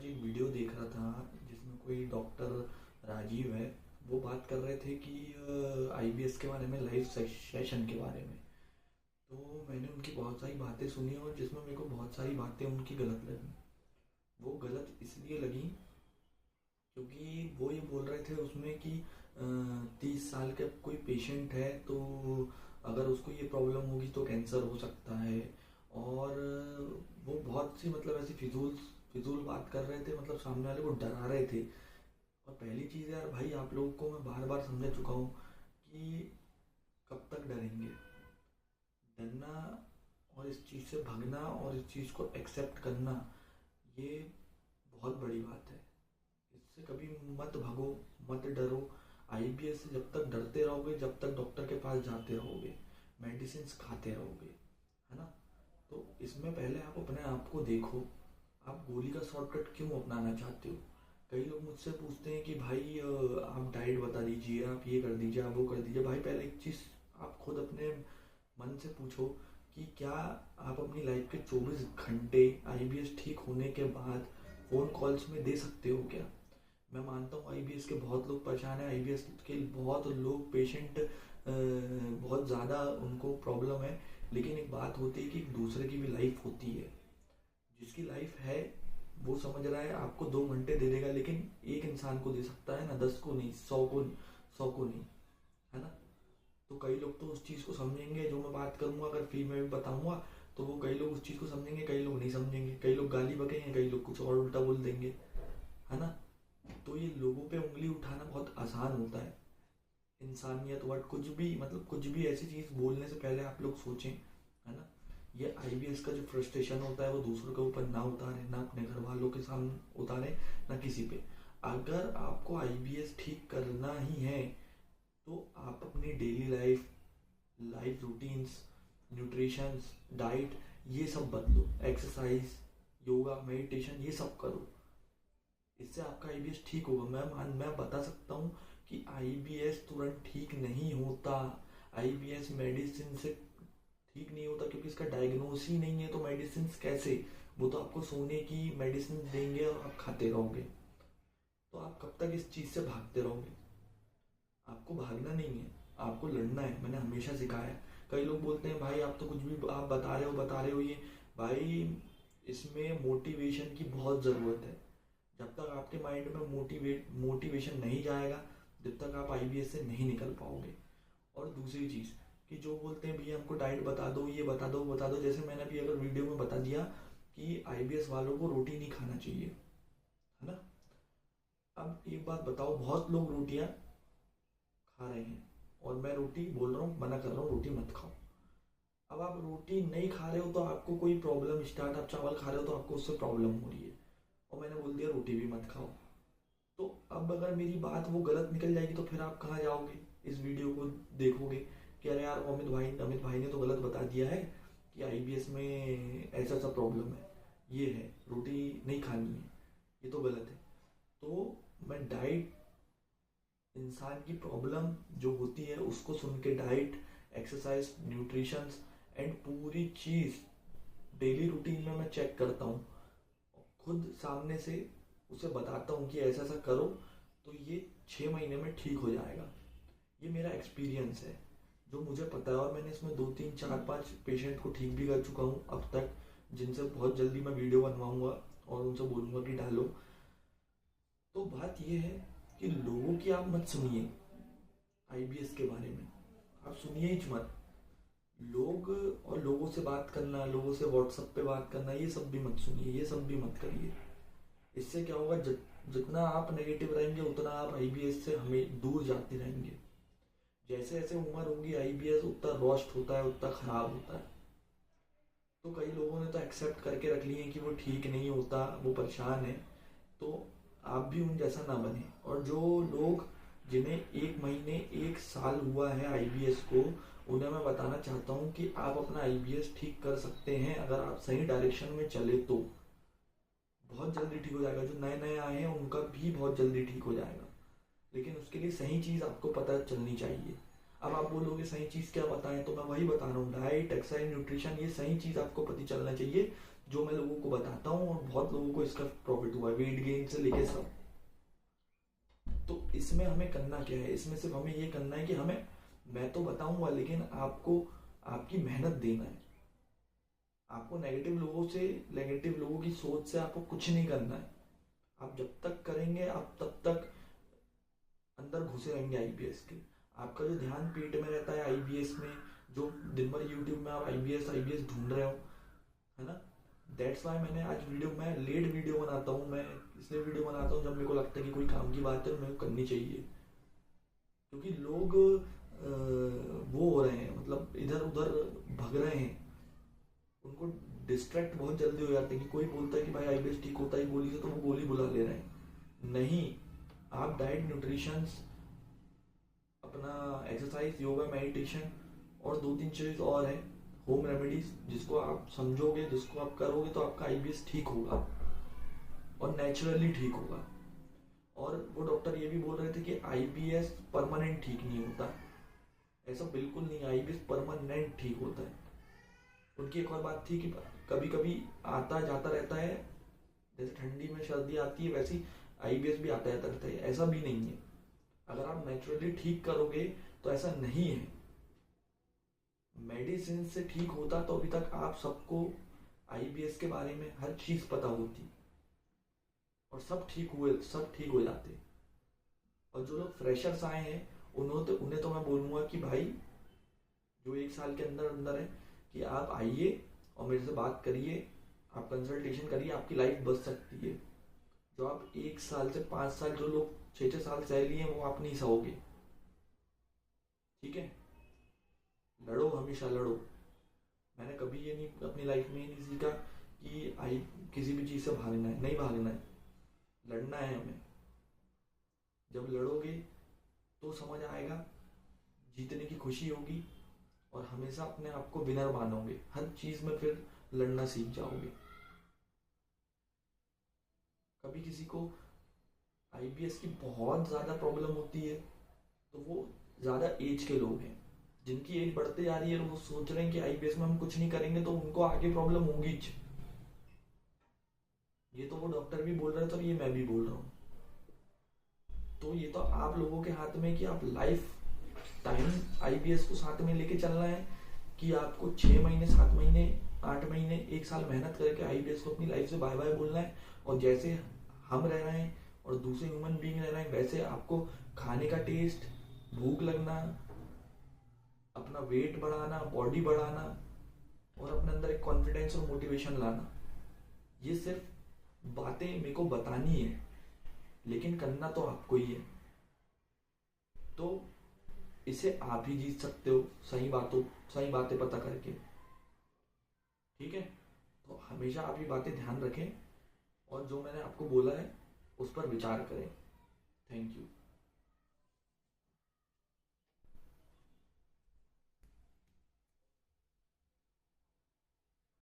आज एक वीडियो देख रहा था जिसमें कोई डॉक्टर राजीव है, वो बात कर रहे थे कि आईबीएस के बारे में, लाइव सेशन के बारे में। तो मैंने उनकी बहुत सारी बातें सुनी और जिसमें मेरे को बहुत सारी बातें उनकी गलत लगी। वो गलत इसलिए लगी क्योंकि वो ये बोल रहे थे उसमें कि 30 साल का कोई पेशेंट है तो अगर उसको ये प्रॉब्लम होगी तो कैंसर हो सकता है। और वो बहुत सी मतलब ऐसी फिजूल बात कर रहे थे, मतलब सामने वाले को डरा रहे थे। और पहली चीज़ यार भाई, आप लोगों को मैं बार बार समझा चुका हूँ कि कब तक डरेंगे। डरना और इस चीज़ से भागना और इस चीज़ को एक्सेप्ट करना, ये बहुत बड़ी बात है। इससे कभी मत भागो, मत डरो। आईबीएस से जब तक डरते रहोगे, जब तक डॉक्टर के पास जाते रहोगे, मेडिसिन खाते रहोगे, है ना। तो इसमें पहले आप अपने आप को देखो, आप गोली का शॉर्टकट क्यों अपनाना चाहते हो। कई लोग मुझसे पूछते हैं कि भाई आप डाइट बता दीजिए, आप ये कर दीजिए, आप वो कर दीजिए। भाई पहले एक चीज़ आप खुद अपने मन से पूछो कि क्या आप अपनी लाइफ के 24 घंटे आईबीएस ठीक होने के बाद फ़ोन कॉल्स में दे सकते हो क्या। मैं मानता हूँ आईबीएस के बहुत लोग परेशान हैं, आईबीएस के बहुत लोग पेशेंट बहुत ज़्यादा उनको प्रॉब्लम है। लेकिन एक बात होती है कि एक दूसरे की भी लाइफ होती है। जिसकी लाइफ है वो समझ रहा है आपको 2 घंटे दे देगा, लेकिन एक इंसान को दे सकता है ना, 10 को नहीं, 100 को नहीं, है ना। तो कई लोग तो उस चीज़ को समझेंगे जो मैं बात करूँगा, अगर फ्री में भी बताऊँगा तो वो कई लोग उस चीज़ को समझेंगे, कई लोग नहीं समझेंगे, कई लोग गाली बकेंगे, कई लोग कुछ और उल्टा बोल देंगे, है ना। तो ये लोगों पे उंगली उठाना बहुत आसान होता है। इंसानियत वर्ड कुछ भी, मतलब कुछ भी ऐसी चीज़ बोलने से पहले आप लोग सोचें, है ना। ये आईबीएस का जो फ्रस्ट्रेशन होता है वो दूसरों के ऊपर ना उतारे, ना अपने घर वालों के सामने उतारे, ना किसी पे। अगर आपको आईबीएस ठीक करना ही है तो आप अपनी daily life, life routines, nutritions, diet, ये सब बदलो। एक्सरसाइज, योगा, मेडिटेशन, ये सब करो। इससे आपका आईबीएस ठीक होगा। मैं बता सकता हूँ कि आईबीएस तुरंत ठीक नहीं होता। आईबीएस मेडिसिन से ठीक नहीं होता क्योंकि इसका डायग्नोस ही नहीं है, तो मेडिसिन कैसे। वो तो आपको सोने की मेडिसिन देंगे और आप खाते रहोगे। तो आप कब तक इस चीज़ से भागते रहोगे। आपको भागना नहीं है, आपको लड़ना है। मैंने हमेशा सिखाया है। कई लोग बोलते हैं भाई आप तो कुछ भी आप बता रहे हो ये। भाई इसमें मोटिवेशन की बहुत ज़रूरत है। जब तक आपके माइंड में मोटिवेशन नहीं जाएगा, जब तक आप आईबीएस से नहीं निकल पाओगे। और दूसरी चीज़ कि जो बोलते हैं भैया हमको डाइट बता दो, ये बता दो, वो बता दो। जैसे मैंने अभी अगर वीडियो में बता दिया कि आईबीएस वालों को रोटी नहीं खाना चाहिए, है ना। अब एक बात बताओ, बहुत लोग रोटियां खा रहे हैं और मैं रोटी बोल रहा हूँ, मना कर रहा हूँ रोटी मत खाओ। अब आप रोटी नहीं खा रहे हो तो आपको कोई प्रॉब्लम स्टार्ट, आप चावल खा रहे हो तो आपको उससे प्रॉब्लम हो रही है, और मैंने बोल दिया रोटी भी मत खाओ। तो अब अगर मेरी बात वो गलत निकल जाएगी तो फिर आप कहाँ जाओगे। इस वीडियो को देखोगे कि अरे यार अमित भाई ने तो गलत बता दिया है कि आईबीएस में ऐसा सा प्रॉब्लम है, ये है, रोटी नहीं खानी है, ये तो गलत है। तो मैं डाइट, इंसान की प्रॉब्लम जो होती है उसको सुन के डाइट, एक्सरसाइज, न्यूट्रिशंस एंड पूरी चीज़ डेली रूटीन में मैं चेक करता हूँ। खुद सामने से उसे बताता हूँ कि ऐसा ऐसा करो तो ये 6 महीने में ठीक हो जाएगा। ये मेरा एक्सपीरियंस है जो मुझे पता है, और मैंने इसमें 2 3 4 5 पेशेंट को ठीक भी कर चुका हूँ अब तक, जिनसे बहुत जल्दी मैं वीडियो बनवाऊँगा और उनसे बोलूँगा कि डालो। तो बात ये है कि लोगों की आप मत सुनिए आईबीएस के बारे में, आप सुनिए ही मत। लोग और लोगों से बात करना, लोगों से व्हाट्सएप पे बात करना, ये सब भी मत सुनिए, ये सब भी मत करिए। इससे क्या होगा, जितना आप नेगेटिव रहेंगे उतना आप आईबीएस से हमें दूर जाते रहेंगे। जैसे जैसे उम्र होगी आईबीएस उतना रोस्ट होता है, उतना खराब होता है। तो कई लोगों ने तो एक्सेप्ट करके रख लिए कि वो ठीक नहीं होता, वो परेशान है। तो आप भी उन जैसा ना बने। और जो लोग जिन्हें 1 महीने 1 साल हुआ है आईबीएस को, उन्हें मैं बताना चाहता हूँ कि आप अपना आईबीएस ठीक कर सकते हैं अगर आप सही डायरेक्शन में चले तो। बहुत जल्दी ठीक हो जाएगा। जो नए नए आए हैं उनका भी बहुत जल्दी ठीक हो जाएगा, लेकिन उसके लिए सही चीज़ आपको पता चलनी चाहिए। अब आप बोलोगे सही चीज़ क्या बताएं, तो मैं वही बता रहा हूँ, डाइट, एक्सरसाइज, न्यूट्रिशन, ये सही चीज़ आपको पता चलना चाहिए जो मैं लोगों को बताता हूँ, और बहुत लोगों को इसका प्रॉफिट हुआ है, वेट गेन से लेके सब। तो इसमें हमें करना क्या है, इसमें सिर्फ हमें ये करना है कि हमें, मैं तो बताऊंगा लेकिन आपको आपकी मेहनत देना है। आपको नेगेटिव लोगों की सोच से आपको कुछ नहीं करना है। आप जब तक करेंगे आप तब तक अंदर घुसे रहेंगे आईबीएस के। आपका जो ध्यान पेट में रहता है आईबीएस में, जो दिन भर यूट्यूब में आप आईबीएस आईबीएस ढूंढ रहे हो, है ना। दैट्स वाई मैंने आज मैं लेट वीडियो बनाता हूँ। मैं इसलिए वीडियो बनाता हूँ जब मेरे को लगता है कि कोई काम की बात है मेरे को करनी चाहिए। क्योंकि लोग वो हो रहे हैं, मतलब इधर उधर भग रहे हैं। उनको डिस्ट्रैक्ट बहुत जल्दी हो जाते हैं कि कोई बोलता है कि भाई आईबीएस ठीक होता है गोली से, तो वो गोली बुला ले रहे हैं। नहीं, आप डाइट, न्यूट्रिशन, अपना एक्सरसाइज, योगा, मेडिटेशन और 2-3 चीज और है, होम रेमेडीज, जिसको आप समझोगे, जिसको आप करोगे तो आपका आईबीएस ठीक होगा और नेचुरली ठीक होगा। और वो डॉक्टर ये भी बोल रहे थे कि आईबीएस परमानेंट ठीक नहीं होता। ऐसा बिल्कुल नहीं, आईबीएस परमानेंट ठीक होता है। उनकी एक और बात थी कि कभी कभी आता जाता रहता है, जैसे ठंडी में सर्दी आती है वैसे आईबीएस भी आता जाता रहता है। ऐसा भी नहीं है, अगर आप नेचुरली ठीक करोगे तो ऐसा नहीं है। मेडिसिन से ठीक होता तो अभी तक आप सबको आईबीएस के बारे में हर चीज पता होती और सब ठीक हो जाते। और जो लोग फ्रेशर्स आए हैं उन्हें तो मैं बोलूंगा कि भाई, जो 1 साल के अंदर अंदर है, कि आप आइए और मेरे से बात करिए, आप कंसल्टेशन करिए, आपकी लाइफ बच सकती है। जो आप 1 साल से 5 साल, जो लोग 6-6 साल सह लिए हैं, वो आप नहीं सहोगे। ठीक है, लड़ो, हमेशा लड़ो। मैंने कभी ये नहीं, अपनी लाइफ में नहीं सीखा कि किसी भी चीज से भागना है, नहीं भागना है, लड़ना है हमें। जब लड़ोगे तो समझ आएगा, जीतने की खुशी होगी, और हमेशा अपने आप को विनर मानोगे, हर चीज में फिर लड़ना सीख जाओगे। कभी किसी को आईबीएस की बहुत ज्यादा प्रॉब्लम होती है, तो वो ज्यादा एज के लोग हैं, जिनकी एज बढ़ते जा रही है, वो सोच रहे हैं कि आईबीएस में हम कुछ नहीं करेंगे तो उनको आगे प्रॉब्लम होगी। ये तो वो डॉक्टर भी बोल रहे थे और ये मैं भी बोल रहा हूँ। तो ये तो आप लोगों के हाथ में कि आप लाइफ टाइम आईबीएस को साथ में लेके चलना है, कि आपको 6 महीने, 7 महीने, 8 महीने, 1 साल मेहनत करके आईबीएस को अपनी लाइफ से बाय बाय बोलना है। और जैसे हम रह रहे हैं और दूसरे ह्यूमन बीइंग रह रहे हैं, वैसे आपको खाने का टेस्ट, भूख लगना, अपना वेट बढ़ाना, बॉडी बढ़ाना, और अपने अंदर एक कॉन्फिडेंस और मोटिवेशन लाना। ये सिर्फ बातें मेरे को बतानी है, लेकिन करना तो आपको ही है। तो इसे आप ही जीत सकते हो, सही बातें पता करके। ठीक है, तो हमेशा आप ये बातें ध्यान रखें और जो मैंने आपको बोला है उस पर विचार करें। Thank you.